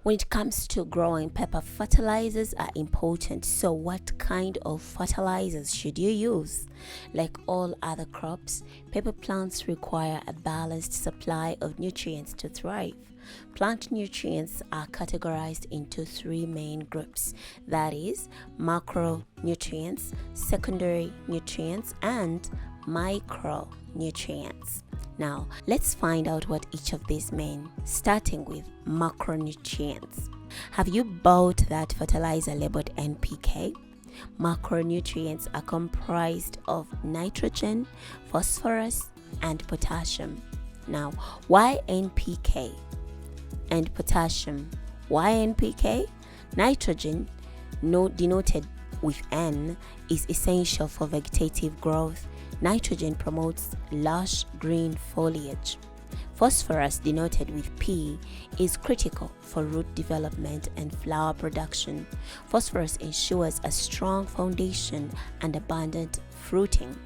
When it comes to growing pepper, fertilizers are important. So what kind of fertilizers should you use? Like all other crops, pepper plants require a balanced supply of nutrients to thrive. Plant nutrients are categorized into three main groups, that is, macronutrients, secondary nutrients, and micronutrients. Now, let's find out what each of these mean, starting with macronutrients. Have you bought that fertilizer labeled NPK? Macronutrients are comprised of nitrogen, phosphorus, and potassium. Now, why NPK and potassium? Why NPK? Nitrogen, denoted with N, is essential for vegetative growth. Nitrogen promotes lush green foliage. Phosphorus, denoted with P, is critical for root development and flower production. Phosphorus ensures a strong foundation and abundant fruiting.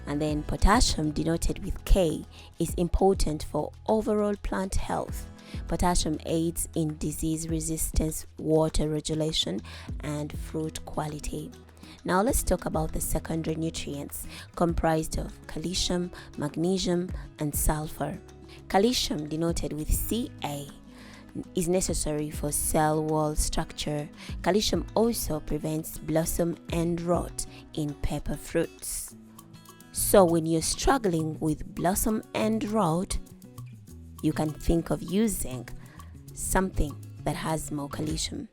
And then potassium, denoted with K, is important for overall plant health. Potassium aids in disease resistance, water regulation, and fruit quality. Now let's talk about the secondary nutrients, comprised of calcium, magnesium, and sulfur. Calcium, denoted with Ca, is necessary for cell wall structure. Calcium also prevents blossom end rot in pepper fruits. So when you're struggling with blossom end rot, you can think of using something that has more calcium.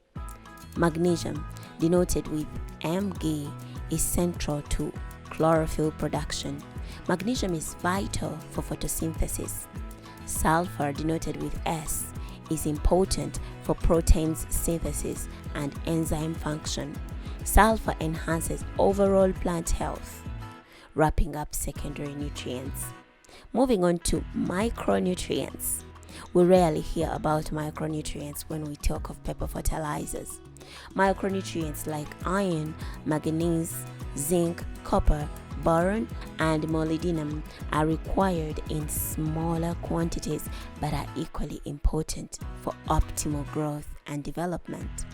Magnesium, denoted with Mg, is central to chlorophyll production. Magnesium is vital for photosynthesis. Sulfur, denoted with S, is important for proteins synthesis and enzyme function. Sulfur enhances overall plant health. Wrapping up secondary nutrients. Moving on to micronutrients. We rarely hear about micronutrients when we talk of pepper fertilizers. Micronutrients like iron, manganese, zinc, copper, boron, and molybdenum are required in smaller quantities but are equally important for optimal growth and development.